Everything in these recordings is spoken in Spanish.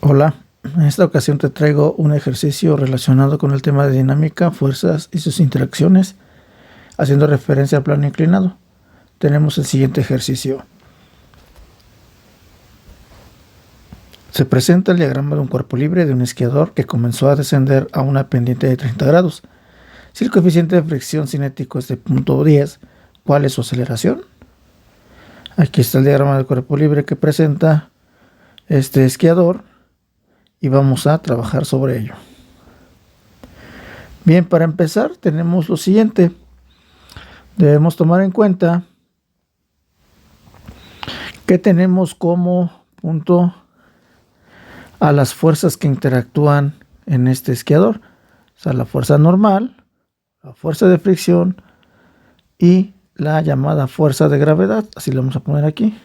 Hola, en esta ocasión te traigo un ejercicio relacionado con el tema de dinámica, fuerzas y sus interacciones, haciendo referencia al plano inclinado. Tenemos el siguiente ejercicio. Se presenta el diagrama de un cuerpo libre de un esquiador que comenzó a descender a una pendiente de 30 grados. Si el coeficiente de fricción cinético es de 0.10, ¿cuál es su aceleración? Aquí está el diagrama del cuerpo libre que presenta este esquiador y vamos a trabajar sobre ello. Bien, para empezar tenemos lo siguiente. Debemos tomar en cuenta que tenemos como punto a las fuerzas que interactúan en este esquiador. O sea, la fuerza normal, la fuerza de fricción y la llamada fuerza de gravedad. Así lo vamos a poner aquí.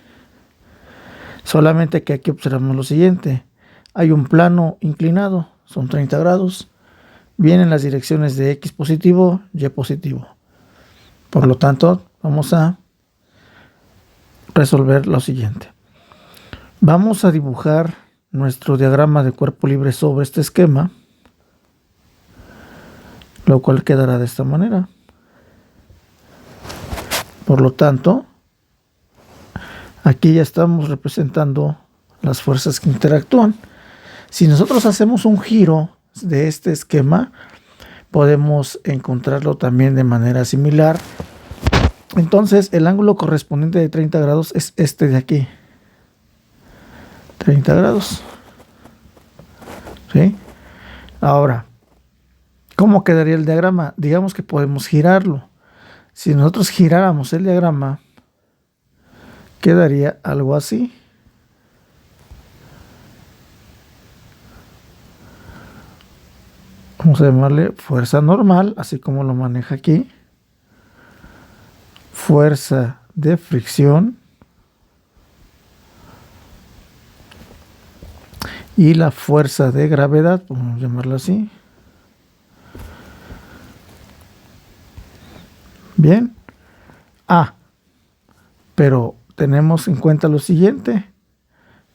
Solamente que aquí observamos lo siguiente. Hay un plano inclinado, son 30 grados. Vienen las direcciones de X positivo, Y positivo. Por lo tanto, vamos a resolver lo siguiente. Vamos a dibujar nuestro diagrama de cuerpo libre sobre este esquema, lo cual quedará de esta manera. Por lo tanto, aquí ya estamos representando las fuerzas que interactúan. Si nosotros hacemos un giro de este esquema, podemos encontrarlo también de manera similar. Entonces, el ángulo correspondiente de 30 grados es este de aquí. 30 grados. ¿Sí? Ahora, ¿cómo quedaría el diagrama? Digamos que podemos girarlo. Si nosotros giráramos el diagrama, quedaría algo así. Vamos a llamarle fuerza normal, así como lo maneja aquí. Fuerza de fricción. Y la fuerza de gravedad, vamos a llamarlo así. Bien. Pero tenemos en cuenta lo siguiente,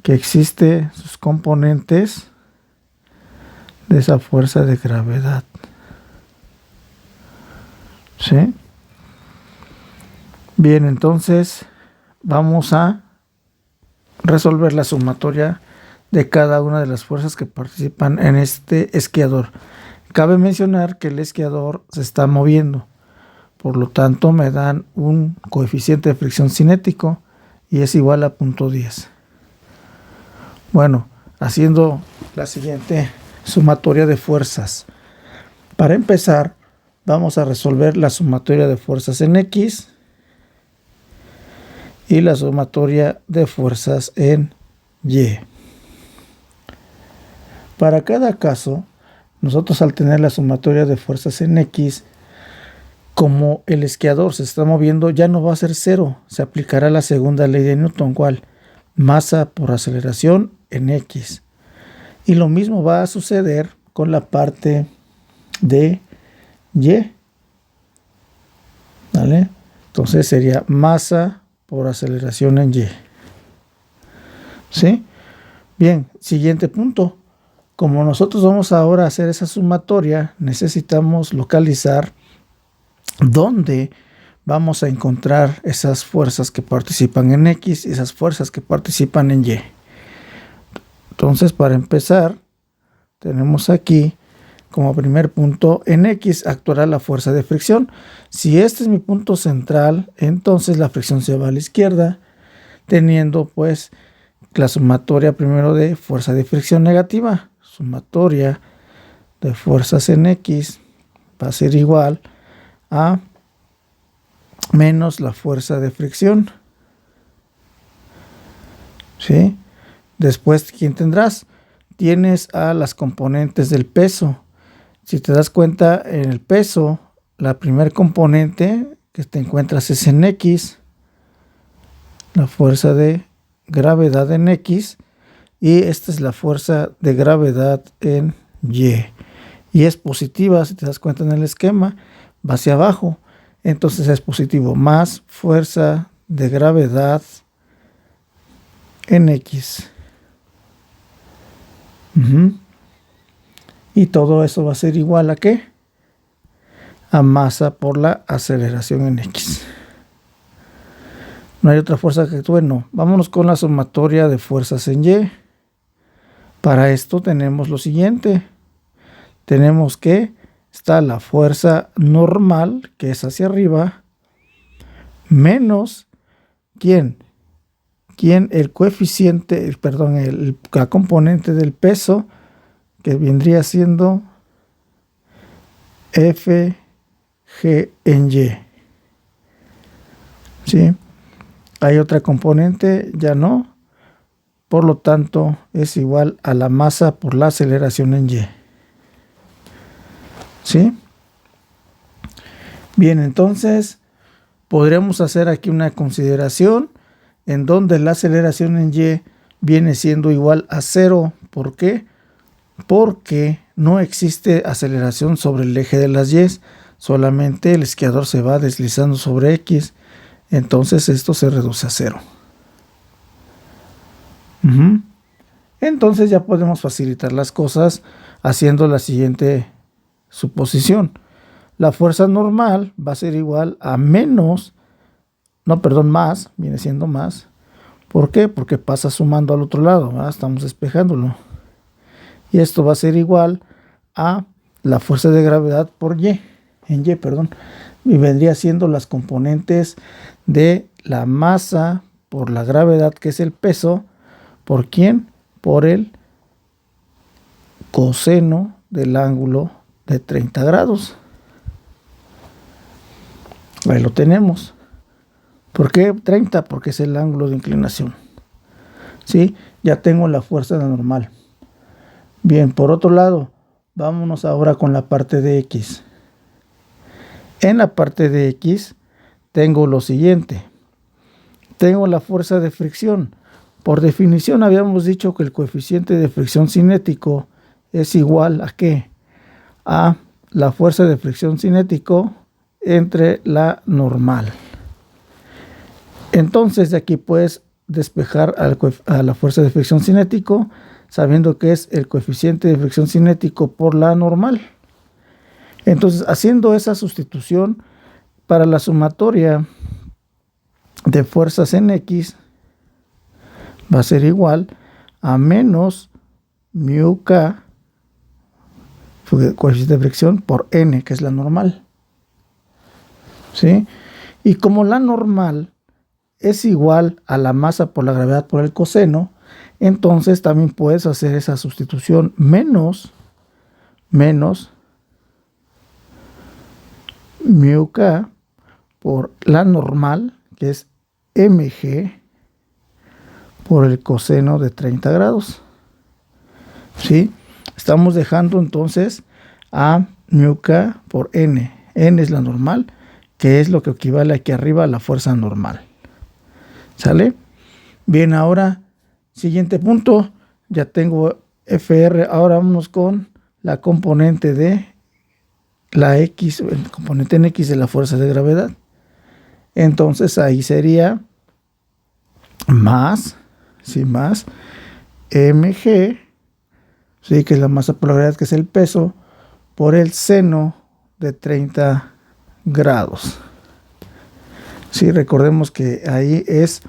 que existe sus componentes de esa fuerza de gravedad. ¿Sí? Bien, entonces vamos a resolver la sumatoria de cada una de las fuerzas que participan en este esquiador. Cabe mencionar que el esquiador se está moviendo, por lo tanto me dan un coeficiente de fricción cinético y es igual a 0.10. Bueno, haciendo la siguiente sumatoria de fuerzas. Para empezar, vamos a resolver la sumatoria de fuerzas en X y la sumatoria de fuerzas en Y. Para cada caso, nosotros al tener la sumatoria de fuerzas en X, como el esquiador se está moviendo, ya no va a ser cero. Se aplicará la segunda ley de Newton, ¿cuál? Masa por aceleración en X. Y lo mismo va a suceder con la parte de Y. ¿Vale? Entonces sería masa por aceleración en Y. ¿Sí? Bien, siguiente punto. Como nosotros vamos ahora a hacer esa sumatoria, necesitamos localizar dónde vamos a encontrar esas fuerzas que participan en X y esas fuerzas que participan en Y. Entonces, para empezar, tenemos aquí como primer punto, en X actuará la fuerza de fricción. Si este es mi punto central, entonces la fricción se va a la izquierda, teniendo pues la sumatoria primero de fuerza de fricción negativa. Sumatoria de fuerzas en X va a ser igual a menos la fuerza de fricción. ¿Sí? Después, ¿quién tendrás? Tienes a las componentes del peso. Si te das cuenta, en el peso, la primer componente que te encuentras es en X, la fuerza de gravedad en X, y esta es la fuerza de gravedad en Y. Y es positiva, si te das cuenta en el esquema, va hacia abajo. Entonces es positivo, más fuerza de gravedad en X. Y todo eso va a ser igual a ¿qué? A masa por la aceleración en X. No hay otra fuerza que actúe, no. Vámonos con la sumatoria de fuerzas en Y. Para esto tenemos lo siguiente. Tenemos que está la fuerza normal, que es hacia arriba, menos ¿quién? El coeficiente, perdón, la componente del peso, que vendría siendo F G en Y. ¿Sí? Hay otra componente, ya no. Por lo tanto, es igual a la masa por la aceleración en Y. ¿Sí? Bien, entonces podremos hacer aquí una consideración en donde la aceleración en Y viene siendo igual a 0. ¿Por qué? Porque no existe aceleración sobre el eje de las Y, solamente el esquiador se va deslizando sobre X, entonces esto se reduce a 0. Entonces ya podemos facilitar las cosas haciendo la siguiente suposición. La fuerza normal va a ser igual a más, viene siendo más. ¿Por qué? Porque pasa sumando al otro lado, ¿verdad? Estamos despejándolo. Y esto va a ser igual a la fuerza de gravedad por Y, y vendría siendo las componentes de la masa por la gravedad, que es el peso, ¿por quién? Por el coseno del ángulo de 30 grados. Ahí lo tenemos. ¿Por qué 30? Porque es el ángulo de inclinación. ¿Sí? Ya tengo la fuerza normal. Bien, por otro lado, vámonos ahora con la parte de X. En la parte de X tengo lo siguiente. Tengo la fuerza de fricción. Por definición habíamos dicho que el coeficiente de fricción cinético es igual a ¿qué? A la fuerza de fricción cinético entre la normal. Entonces de aquí puedes despejar a la fuerza de fricción cinético sabiendo que es el coeficiente de fricción cinético por la normal. Entonces, haciendo esa sustitución para la sumatoria de fuerzas en X va a ser igual a menos mu k, coeficiente de fricción, por n, que es la normal. ¿Sí? Y como la normal es igual a la masa por la gravedad por el coseno, entonces también puedes hacer esa sustitución menos mu k por la normal, que es mg por el coseno de 30 grados. ¿Sí? Estamos dejando entonces a mu k por n. N es la normal, que es lo que equivale aquí arriba a la fuerza normal. ¿Sale? Bien, ahora, siguiente punto. Ya tengo FR. Ahora vamos con la componente de la X, el componente en X de la fuerza de gravedad. Entonces ahí sería más mg, ¿sí? Que es la masa por la gravedad, que es el peso, por el seno de 30 grados. Sí, recordemos que ahí es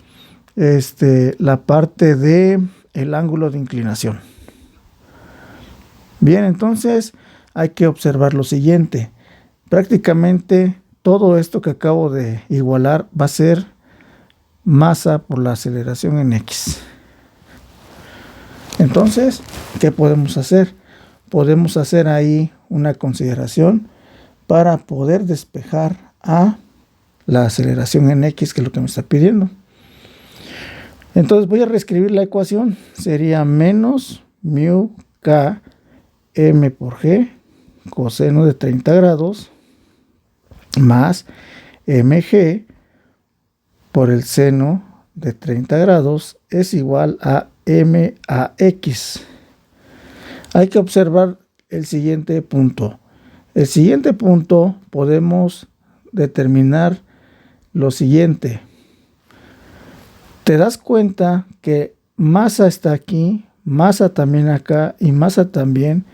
la parte de el ángulo de inclinación. Bien, entonces hay que observar lo siguiente. Prácticamente todo esto que acabo de igualar va a ser masa por la aceleración en X. Entonces, ¿qué podemos hacer? Podemos hacer ahí una consideración para poder despejar a la aceleración en X, que es lo que me está pidiendo. Entonces voy a reescribir la ecuación. Sería menos mu k m por g, coseno de 30 grados, más mg por el seno de 30 grados es igual a m a x. Hay que observar el siguiente punto. El siguiente punto podemos determinar lo siguiente. Te das cuenta que masa está aquí, masa también acá y masa también.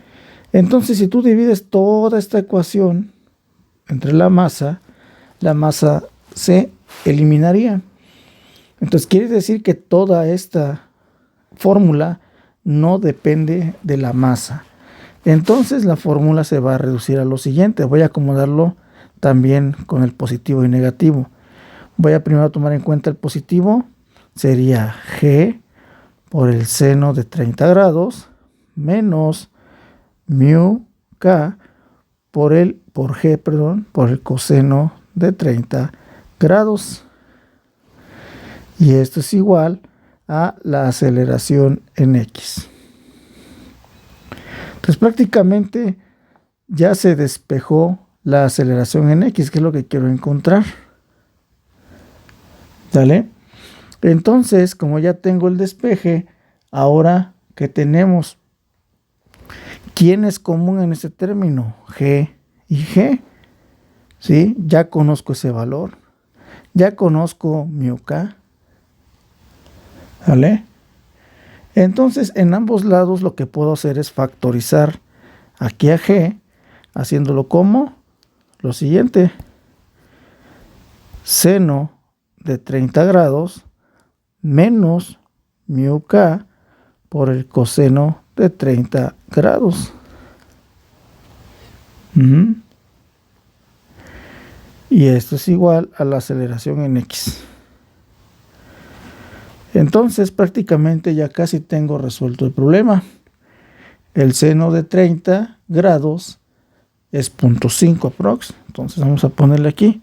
Entonces, si tú divides toda esta ecuación entre la masa se eliminaría. Entonces, quiere decir que toda esta fórmula no depende de la masa. Entonces, la fórmula se va a reducir a lo siguiente. Voy a acomodarlo también con el positivo y negativo. Voy a primero tomar en cuenta el positivo. Sería G por el seno de 30 grados menos mu K por el coseno de 30 grados. Y esto es igual a la aceleración en X. Entonces prácticamente ya se despejó la aceleración en X, que es lo que quiero encontrar. ¿Vale? Entonces, como ya tengo el despeje, ahora que tenemos, ¿quién es común en este término? G y G. ¿Sí? Ya conozco ese valor. Ya conozco mu K. ¿Vale? Entonces, en ambos lados lo que puedo hacer es factorizar aquí a G, haciéndolo como lo siguiente. Seno de 30 grados menos mu K por el coseno de 30 grados. Y esto es igual a la aceleración en X. Entonces prácticamente ya casi tengo resuelto el problema. El seno de 30 grados es 0.5 aprox. Entonces vamos a ponerle aquí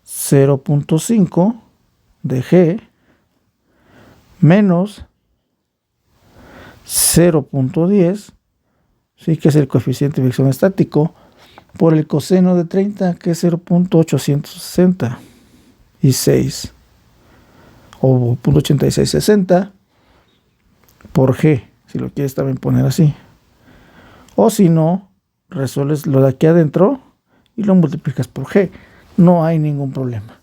0.5 de G menos 0.10, ¿sí? Que es el coeficiente de fricción estático, por el coseno de 30, que es 0.866 o 0.8660 por G, si lo quieres también poner así. O si no, resuelves lo de aquí adentro y lo multiplicas por G. No hay ningún problema.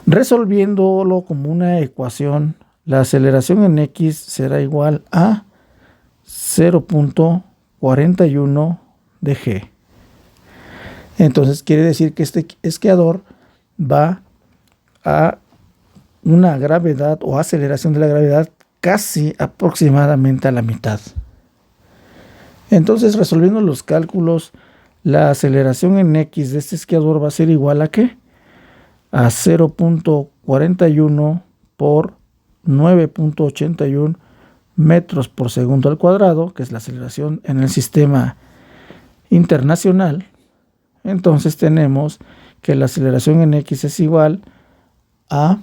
Resolviéndolo como una ecuación, la aceleración en X será igual a 0.41 de G. Entonces quiere decir que este esquiador va a una gravedad o aceleración de la gravedad casi aproximadamente a la mitad. Entonces, resolviendo los cálculos, la aceleración en X de este esquiador va a ser igual a ¿qué? A 0.41 por 9.81 metros por segundo al cuadrado, que es la aceleración en el sistema internacional. Entonces tenemos que la aceleración en X es igual a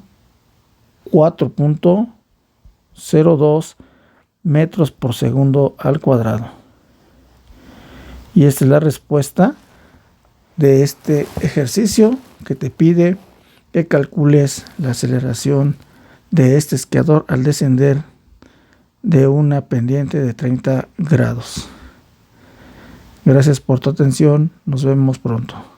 4.02 metros por segundo al cuadrado. Y esta es la respuesta de este ejercicio que te pide que calcules la aceleración de este esquiador al descender de una pendiente de 30 grados. Gracias por tu atención. Nos vemos pronto.